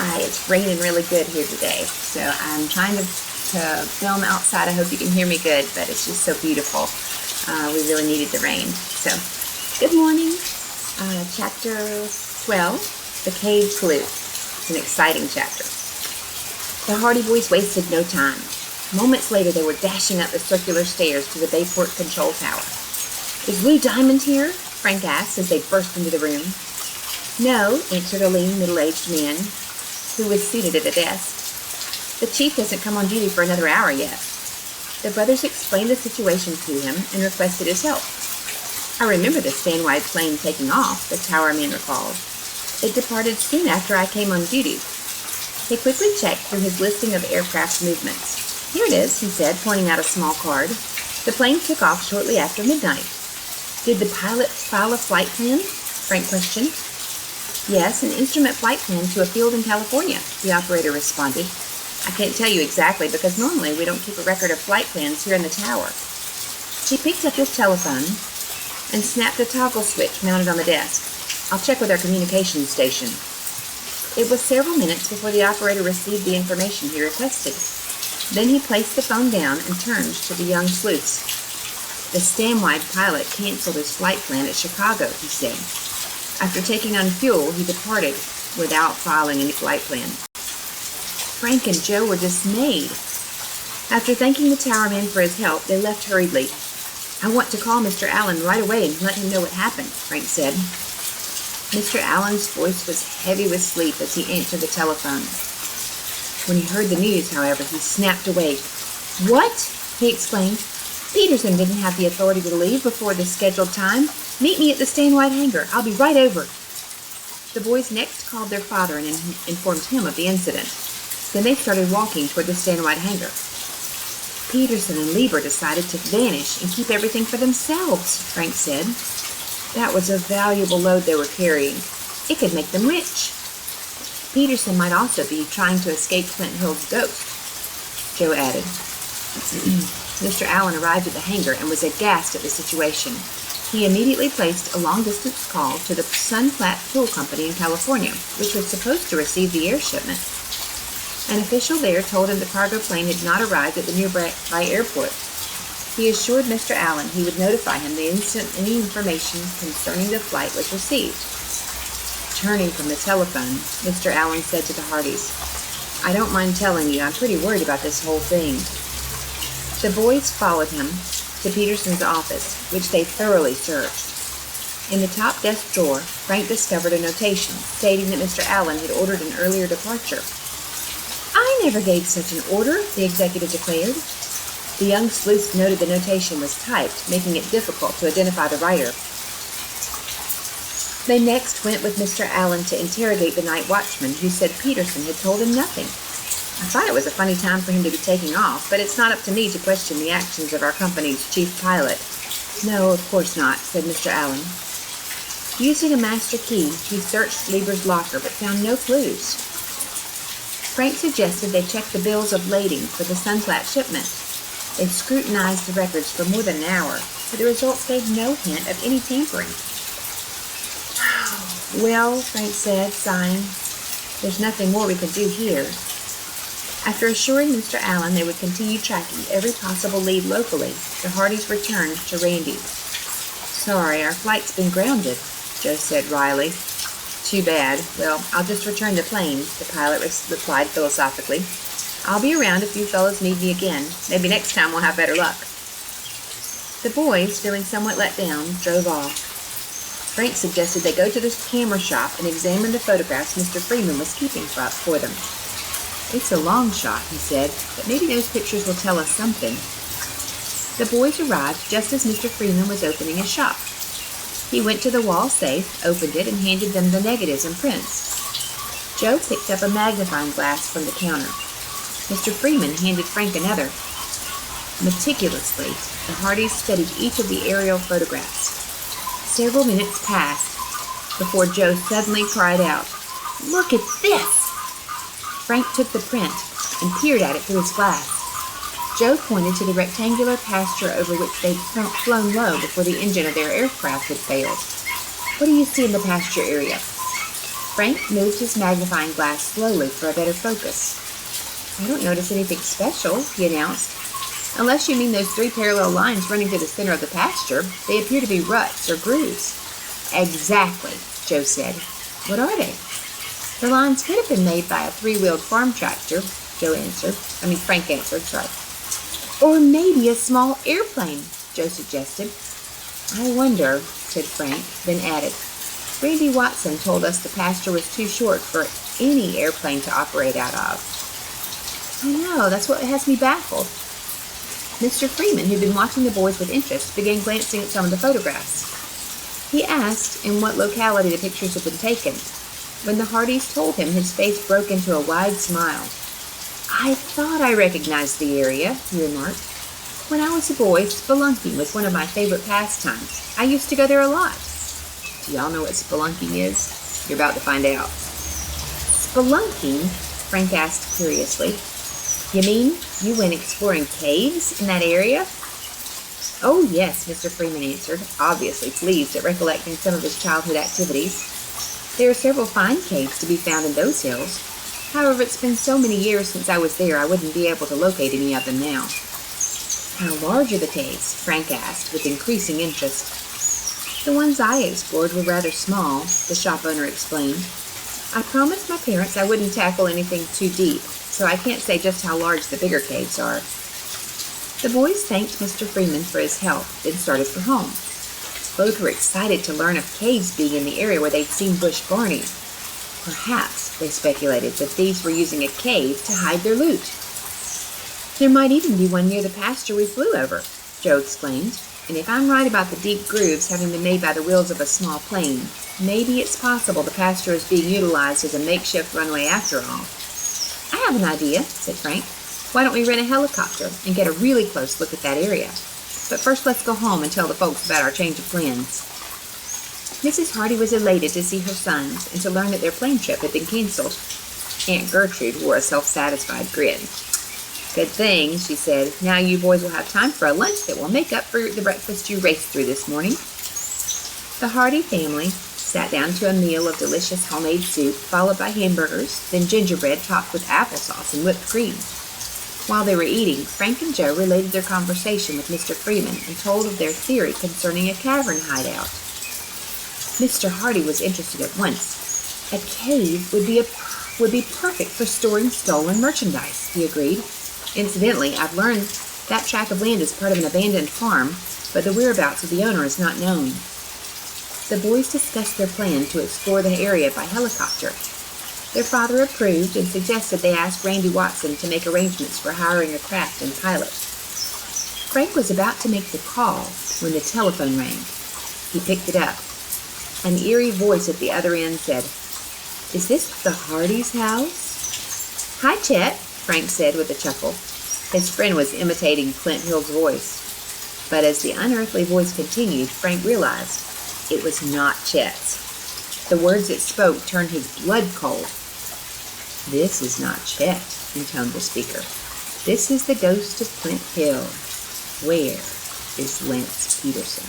Hi, it's raining really good here today, so I'm trying to film outside. I hope you can hear me good, but it's just so beautiful. We really needed the rain. So, good morning. Chapter 12, The Cave Clue. It's an exciting chapter. The Hardy Boys wasted no time. Moments later, they were dashing up the circular stairs to the Bayport control tower. "Is Lou Diamond here?" Frank asked as they burst into the room. "No," answered a lean, middle-aged man who was seated at a desk. "The chief hasn't come on duty for another hour yet." The brothers explained the situation to him and requested his help. "I remember the Stanwide plane taking off," the tower man recalled. "It departed soon after I came on duty." He quickly checked through his listing of aircraft movements. "Here it is," he said, pointing out a small card. "The plane took off shortly after midnight." "Did the pilot file a flight plan?" Frank questioned. "Yes, an instrument flight plan to a field in California," the operator responded. "I can't tell you exactly because normally we don't keep a record of flight plans here in the tower." He picked up his telephone and snapped a toggle switch mounted on the desk. "I'll check with our communications station." It was several minutes before the operator received the information he requested. Then he placed the phone down and turned to the young sleuths. "The Stanwide pilot canceled his flight plan at Chicago," he said. "After taking on fuel, he departed without filing any flight plan." Frank and Joe were dismayed. After thanking the towerman for his help, they left hurriedly. "I want to call Mr. Allen right away and let him know what happened," Frank said. Mr. Allen's voice was heavy with sleep as he answered the telephone. When he heard the news, however, he snapped awake. "What?" he exclaimed. "Peterson didn't have the authority to leave before the scheduled time. Meet me at the Stanwide hangar. I'll be right over." The boys next called their father and informed him of the incident. Then they started walking toward the Stanwide hangar. "Peterson and Lieber decided to vanish and keep everything for themselves," Frank said. "That was a valuable load they were carrying. It could make them rich." "Peterson might also be trying to escape Flint Hill's ghost," Joe added. Mr. Allen arrived at the hangar and was aghast at the situation. He immediately placed a long-distance call to the Sunflat Fuel Company in California, which was supposed to receive the air shipment. An official there told him the cargo plane had not arrived at the nearby airport. He assured Mr. Allen he would notify him the instant any information concerning the flight was received. Turning from the telephone, Mr. Allen said to the Hardys, "I don't mind telling you, I'm pretty worried about this whole thing." The boys followed him to Peterson's office, which they thoroughly searched. In the top desk drawer, Frank discovered a notation stating that Mr. Allen had ordered an earlier departure. "I never gave such an order," the executive declared. The young sleuth noted the notation was typed, making it difficult to identify the writer. They next went with Mr. Allen to interrogate the night watchman, who said Peterson had told him nothing. "I thought it was a funny time for him to be taking off, but it's not up to me to question the actions of our company's chief pilot." "No, of course not," said Mr. Allen. Using a master key, he searched Lieber's locker but found no clues. Frank suggested they check the bills of lading for the Sunflat shipment. They scrutinized the records for more than an hour, but the results gave no hint of any tampering. "Well," Frank said, sighing, "there's nothing more we can do here." After assuring Mr. Allen they would continue tracking every possible lead locally, the Hardys returned to Randy. "Sorry, our flight's been grounded," Joe said wryly. "Too bad. Well, I'll just return the plane," the pilot replied philosophically. "I'll be around if you fellows need me again. Maybe next time we'll have better luck." The boys, feeling somewhat let down, drove off. Frank suggested they go to the camera shop and examine the photographs Mr. Freeman was keeping for them. "It's a long shot," he said, "but maybe those pictures will tell us something." The boys arrived just as Mr. Freeman was opening his shop. He went to the wall safe, opened it, and handed them the negatives and prints. Joe picked up a magnifying glass from the counter. Mr. Freeman handed Frank another. Meticulously, the Hardys studied each of the aerial photographs. Several minutes passed before Joe suddenly cried out, "Look at this!" Frank took the print and peered at it through his glass. Joe pointed to the rectangular pasture over which they'd flown low before the engine of their aircraft had failed. "What do you see in the pasture area?" Frank moved his magnifying glass slowly for a better focus. I don't notice anything special, he announced. Unless you mean those 3 parallel lines running through the center of the pasture, they appear to be ruts or grooves. Exactly, Joe said. What are they? The lines could have been made by a 3-wheeled farm tractor, Frank answered, Or maybe a small airplane, Joe suggested. I wonder, said Frank, then added, Randy Watson told us the pasture was too short for any airplane to operate out of. I know, that's what has me baffled. Mr. Freeman, who'd been watching the boys with interest, began glancing at some of the photographs. He asked in what locality the pictures had been taken. When the Hardys told him, his face broke into a wide smile. I thought I recognized the area, he remarked. When I was a boy, spelunking was one of my favorite pastimes. I used to go there a lot. Do y'all know what spelunking is? You're about to find out. Spelunking? Frank asked curiously. You mean you went exploring caves in that area? Oh, yes, Mr. Freeman answered, obviously pleased at recollecting some of his childhood activities. There are several fine caves to be found in those hills. However, it's been so many years since I was there, I wouldn't be able to locate any of them now. How large are the caves? Frank asked, with increasing interest. The ones I explored were rather small, the shop owner explained. I promised my parents I wouldn't tackle anything too deep, so I can't say just how large the bigger caves are. The boys thanked Mr. Freeman for his help, then started for home. Both were excited to learn of caves being in the area where they'd seen Bush Barney. Perhaps, they speculated, the thieves were using a cave to hide their loot. There might even be one near the pasture we flew over, Joe exclaimed, and if I'm right about the deep grooves having been made by the wheels of a small plane, maybe it's possible the pasture is being utilized as a makeshift runway after all. I have an idea, said Frank. Why don't we rent a helicopter and get a really close look at that area? But first let's go home and tell the folks about our change of plans. Mrs. Hardy was elated to see her sons and to learn that their plane trip had been canceled. Aunt Gertrude wore a self-satisfied grin. Good thing, she said. Now you boys will have time for a lunch that will make up for the breakfast you raced through this morning. The Hardy family sat down to a meal of delicious homemade soup, followed by hamburgers, then gingerbread topped with applesauce and whipped cream. While they were eating, Frank and Joe related their conversation with Mr. Freeman and told of their theory concerning a cavern hideout. Mr. Hardy was interested at once. A cave would be perfect for storing stolen merchandise, he agreed. Incidentally, I've learned that tract of land is part of an abandoned farm, but the whereabouts of the owner is not known. The boys discussed their plan to explore the area by helicopter. Their father approved and suggested they ask Randy Watson to make arrangements for hiring a craft and pilot. Frank was about to make the call when the telephone rang. He picked it up. An eerie voice at the other end said, Is this the Hardy's house? Hi, Chet, Frank said with a chuckle. His friend was imitating Clint Hill's voice. But as the unearthly voice continued, Frank realized it was not Chet's. The words it spoke turned his blood cold. This is not Chet, intoned the speaker. This is the ghost of Clint Hill. Where is Lance Peterson?